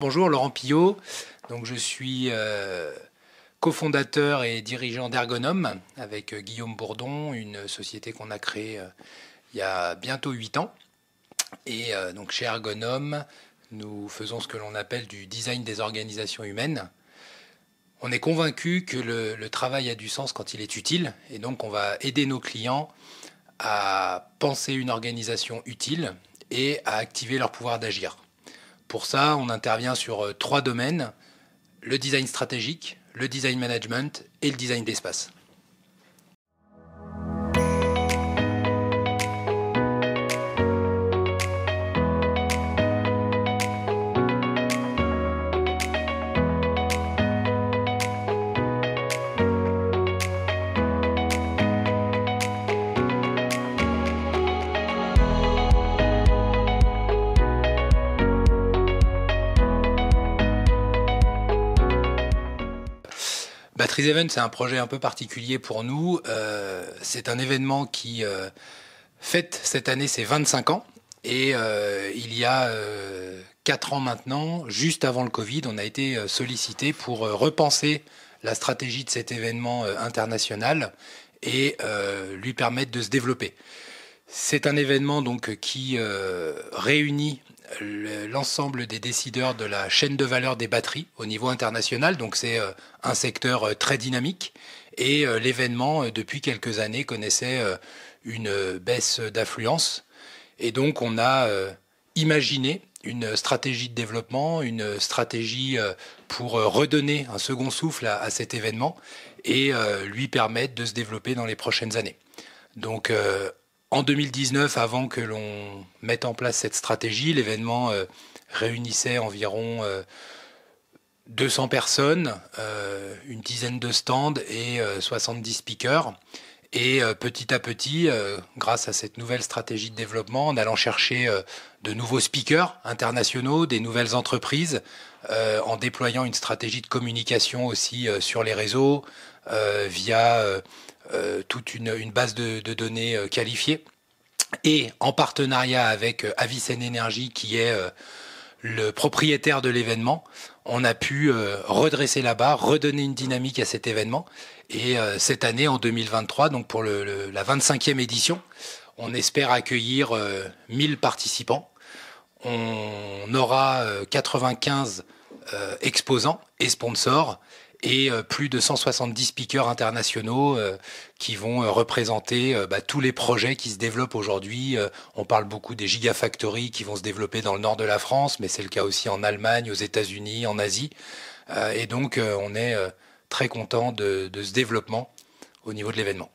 Bonjour, Laurent Pillot. Donc, je suis cofondateur et dirigeant d'Ergonome avec Guillaume Bourdon, une société qu'on a créée il y a bientôt 8 ans. Et donc chez Ergonome, nous faisons ce que l'on appelle du design des organisations humaines. On est convaincu que le travail a du sens quand il est utile, et donc on va aider nos clients à penser une organisation utile et à activer leur pouvoir d'agir. Pour ça, on intervient sur 3 domaines: le design stratégique, le design management et le design d'espace. Batteries Event, c'est un projet un peu particulier pour nous. C'est un événement qui fête cette année ses 25 ans. Et il y a 4 ans maintenant, juste avant le Covid, on a été sollicité pour repenser la stratégie de cet événement international et lui permettre de se développer. C'est un événement donc qui réunit l'ensemble des décideurs de la chaîne de valeur des batteries au niveau international. Donc c'est un secteur très dynamique, et l'événement depuis quelques années connaissait une baisse d'affluence, et donc on a imaginé une stratégie de développement, une stratégie pour redonner un second souffle à cet événement et lui permettre de se développer dans les prochaines années. Donc en 2019, avant que l'on mette en place cette stratégie, l'événement réunissait environ 200 personnes, une dizaine de stands et 70 speakers. Et petit à petit, grâce à cette nouvelle stratégie de développement, en allant chercher de nouveaux speakers internationaux, des nouvelles entreprises, en déployant une stratégie de communication aussi sur les réseaux, via toute une base de données qualifiée, et en partenariat avec Avicenne Energy, qui est le propriétaire de l'événement, on a pu redresser la barre, redonner une dynamique à cet événement. Et cette année, en 2023, donc pour la 25e édition, on espère accueillir 1000 participants. On aura 95 exposants et sponsors, et plus de 170 speakers internationaux qui vont représenter tous les projets qui se développent aujourd'hui. On parle beaucoup des gigafactories qui vont se développer dans le nord de la France, mais c'est le cas aussi en Allemagne, aux États-Unis, en Asie. Et donc on est très content de ce développement au niveau de l'événement.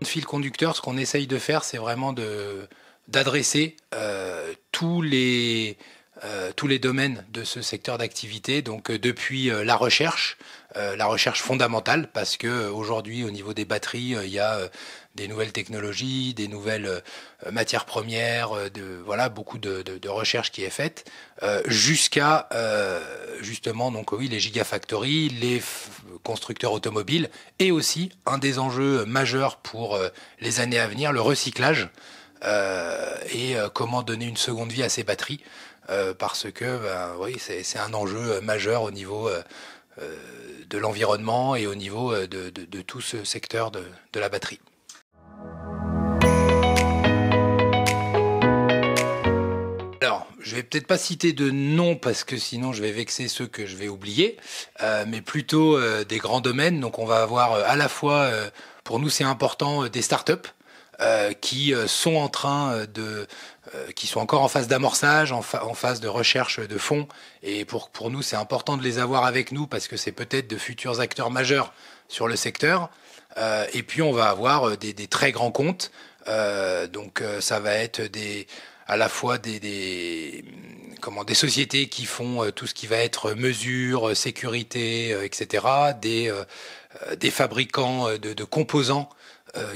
Fil conducteur, ce qu'on essaye de faire, c'est vraiment d'adresser tous les domaines de ce secteur d'activité. Donc depuis la recherche fondamentale, parce que aujourd'hui au niveau des batteries, il y a des nouvelles technologies, des nouvelles matières premières, voilà, beaucoup de recherche qui est faite, jusqu'à justement donc oui, les gigafactories, les constructeurs automobiles, et aussi un des enjeux majeurs pour les années à venir, le recyclage, et comment donner une seconde vie à ces batteries, parce que oui, c'est un enjeu majeur au niveau de l'environnement et au niveau de tout ce secteur de la batterie. Alors, je vais peut-être pas citer de nom parce que sinon je vais vexer ceux que je vais oublier, mais plutôt des grands domaines. Donc on va avoir à la fois, pour nous c'est important, des startups qui sont en train qui sont encore en phase d'amorçage, en phase de recherche de fonds. Et pour nous, c'est important de les avoir avec nous parce que c'est peut-être de futurs acteurs majeurs sur le secteur. Et puis, on va avoir des très grands comptes. Donc, ça va être à la fois des sociétés qui font tout ce qui va être mesures, sécurité, etc. Des fabricants de composants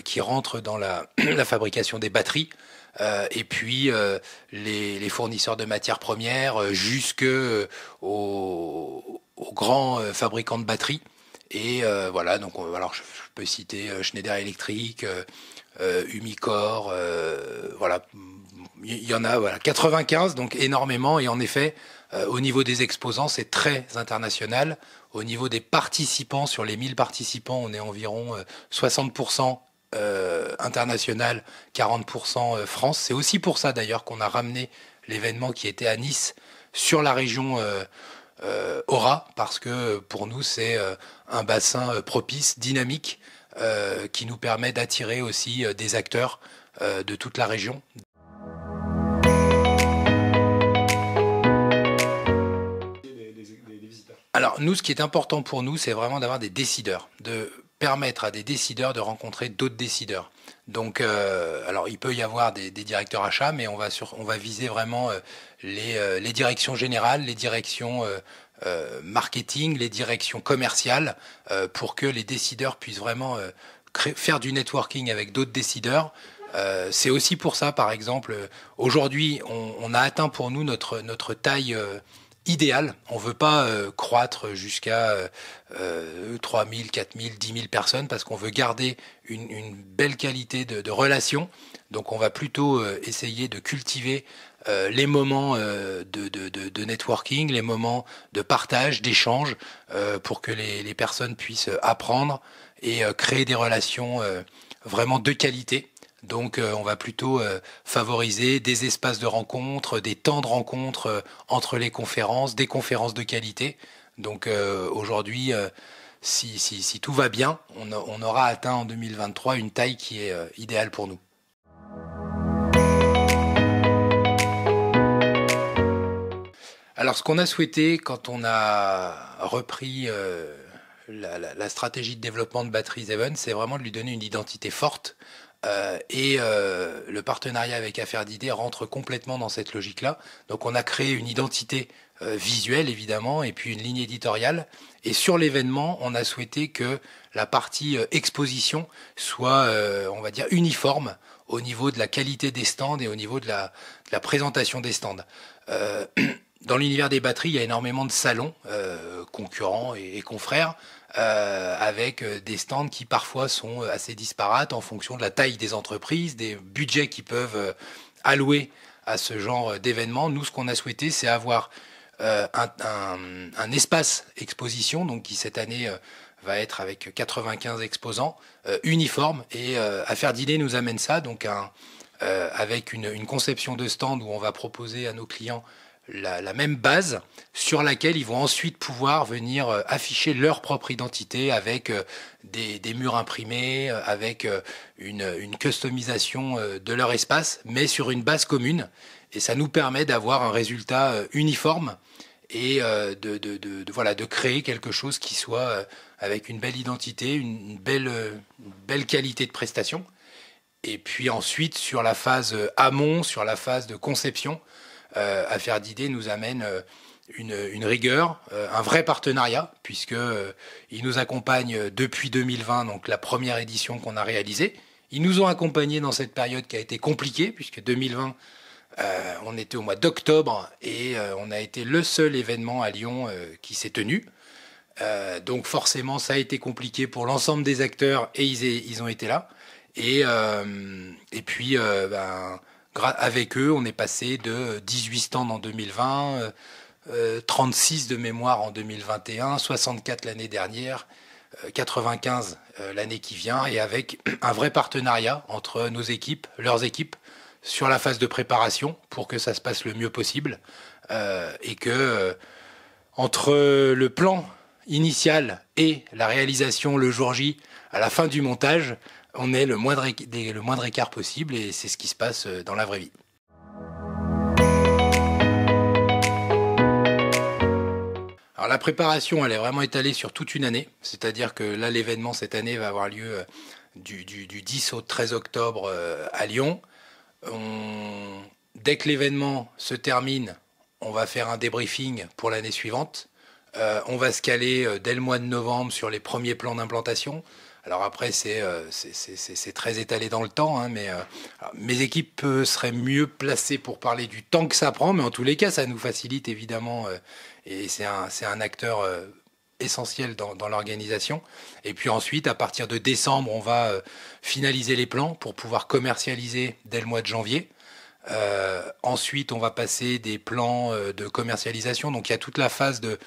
qui rentrent dans la fabrication des batteries. Et puis les fournisseurs de matières premières jusqu'aux grands fabricants de batteries. Et voilà, donc alors je peux citer Schneider Electric, Umicore, voilà. Il y en a 95, donc énormément. Et en effet, au niveau des exposants, c'est très international. Au niveau des participants, sur les 1000 participants, on est environ 60% international, 40% France. C'est aussi pour ça d'ailleurs qu'on a ramené l'événement qui était à Nice sur la région Aura, parce que pour nous c'est un bassin propice, dynamique, qui nous permet d'attirer aussi des acteurs de toute la région. Alors nous, ce qui est important pour nous, c'est vraiment d'avoir des décideurs, de permettre à des décideurs de rencontrer d'autres décideurs. Donc, alors il peut y avoir des directeurs achats, mais on va viser vraiment les directions générales, les directions marketing, les directions commerciales, pour que les décideurs puissent vraiment faire du networking avec d'autres décideurs. C'est aussi pour ça, par exemple, aujourd'hui, on a atteint pour nous notre taille idéal. On veut pas croître jusqu'à 3000, 4000, 10 000 personnes parce qu'on veut garder une belle qualité de relation. Donc on va plutôt essayer de cultiver les moments de networking, les moments de partage, d'échange, pour que les personnes puissent apprendre et créer des relations vraiment de qualité. Donc on va plutôt favoriser des espaces de rencontre, des temps de rencontre entre les conférences, des conférences de qualité. Donc aujourd'hui, si tout va bien, on aura atteint en 2023 une taille qui est idéale pour nous. Alors ce qu'on a souhaité quand on a repris la stratégie de développement de Batteries Even, c'est vraiment de lui donner une identité forte. Le partenariat avec Affaires d'idées rentre complètement dans cette logique-là. Donc on a créé une identité visuelle évidemment et puis une ligne éditoriale. Et sur l'événement, on a souhaité que la partie exposition soit, on va dire, uniforme au niveau de la qualité des stands et au niveau de la présentation des stands. Dans l'univers des batteries, il y a énormément de salons concurrents et confrères, avec des stands qui parfois sont assez disparates en fonction de la taille des entreprises, des budgets qui peuvent allouer à ce genre d'événements. Nous, ce qu'on a souhaité, c'est avoir un espace exposition, donc qui cette année va être avec 95 exposants, uniforme, et Affaires d'idées nous amène ça, donc avec une conception de stand où on va proposer à nos clients la même base sur laquelle ils vont ensuite pouvoir venir afficher leur propre identité avec des murs imprimés, avec une customisation de leur espace, mais sur une base commune. Et ça nous permet d'avoir un résultat uniforme et de créer quelque chose qui soit avec une belle identité, une belle qualité de prestation. Et puis ensuite, sur la phase amont, sur la phase de conception, Affaires d'idées nous amène une rigueur, un vrai partenariat, puisque ils nous accompagnent depuis 2020, donc la première édition qu'on a réalisée. Ils nous ont accompagnés dans cette période qui a été compliquée, puisque 2020, on était au mois d'octobre et on a été le seul événement à Lyon qui s'est tenu. Donc forcément, ça a été compliqué pour l'ensemble des acteurs et ils ont été là. Et puis, avec eux, on est passé de 18 stands en 2020, 36 de mémoire en 2021, 64 l'année dernière, 95 l'année qui vient, et avec un vrai partenariat entre nos équipes, leurs équipes, sur la phase de préparation pour que ça se passe le mieux possible, et que entre le plan initial et la réalisation le jour J, à la fin du montage, on ait le moindre écart possible, et c'est ce qui se passe dans la vraie vie. Alors la préparation, elle est vraiment étalée sur toute une année, c'est-à-dire que là, l'événement cette année va avoir lieu du 10 au 13 octobre à Lyon. Dès que l'événement se termine, on va faire un débriefing pour l'année suivante. On va se caler dès le mois de novembre sur les premiers plans d'implantation. Alors après, c'est très étalé dans le temps, hein, mais mes équipes seraient mieux placées pour parler du temps que ça prend, mais en tous les cas, ça nous facilite évidemment, et c'est un acteur essentiel dans l'organisation. Et puis ensuite, à partir de décembre, on va finaliser les plans pour pouvoir commercialiser dès le mois de janvier. Ensuite, on va passer des plans de commercialisation. Donc il y a toute la phase de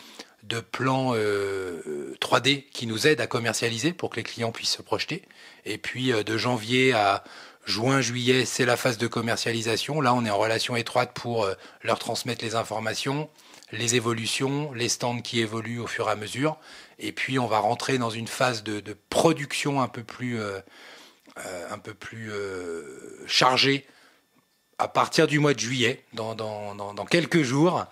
plans 3D qui nous aident à commercialiser pour que les clients puissent se projeter. Et puis de janvier à juin, juillet, c'est la phase de commercialisation. Là, on est en relation étroite pour leur transmettre les informations, les évolutions, les stands qui évoluent au fur et à mesure. Et puis, on va rentrer dans une phase de production un peu plus chargée à partir du mois de juillet, dans quelques jours.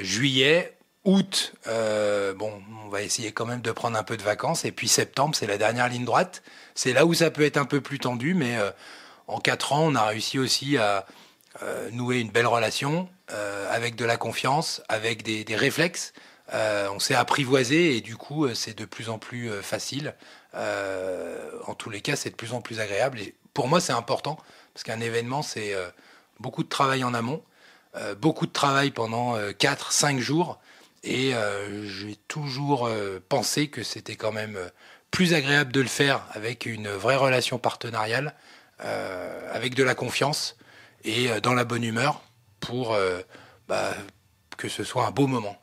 Juillet, août, on va essayer quand même de prendre un peu de vacances. Et puis septembre, c'est la dernière ligne droite. C'est là où ça peut être un peu plus tendu, mais en 4 ans, on a réussi aussi à nouer une belle relation avec de la confiance, avec des réflexes. On s'est apprivoisé et du coup, c'est de plus en plus facile. En tous les cas, c'est de plus en plus agréable. Et pour moi, c'est important parce qu'un événement, c'est beaucoup de travail en amont, beaucoup de travail pendant 4-5 jours. Et j'ai toujours pensé que c'était quand même plus agréable de le faire avec une vraie relation partenariale, avec de la confiance et dans la bonne humeur pour que ce soit un beau moment.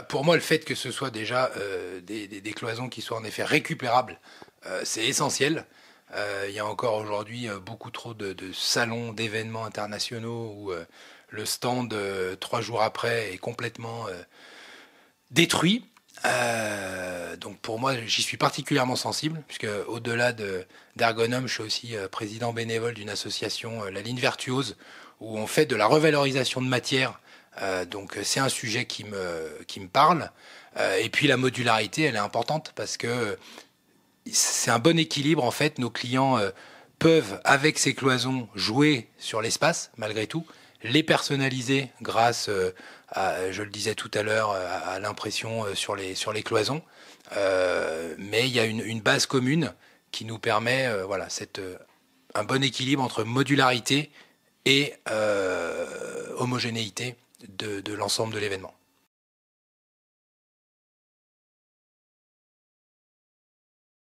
Pour moi, le fait que ce soit déjà des cloisons qui soient en effet récupérables, c'est essentiel. Il y a encore aujourd'hui beaucoup trop de salons, d'événements internationaux où le stand, 3 jours après, est complètement détruit. Donc pour moi, j'y suis particulièrement sensible, puisque au-delà d'Ergonome, je suis aussi président bénévole d'une association, La Ligne Vertuose, où on fait de la revalorisation de matière. Donc c'est un sujet qui me parle. Et puis la modularité, elle est importante, parce que c'est un bon équilibre en fait. Nos clients peuvent, avec ces cloisons, jouer sur l'espace malgré tout, les personnaliser grâce à, je le disais tout à l'heure, à l'impression sur les cloisons. Mais il y a une base commune qui nous permet un bon équilibre entre modularité et homogénéité de l'ensemble de l'événement.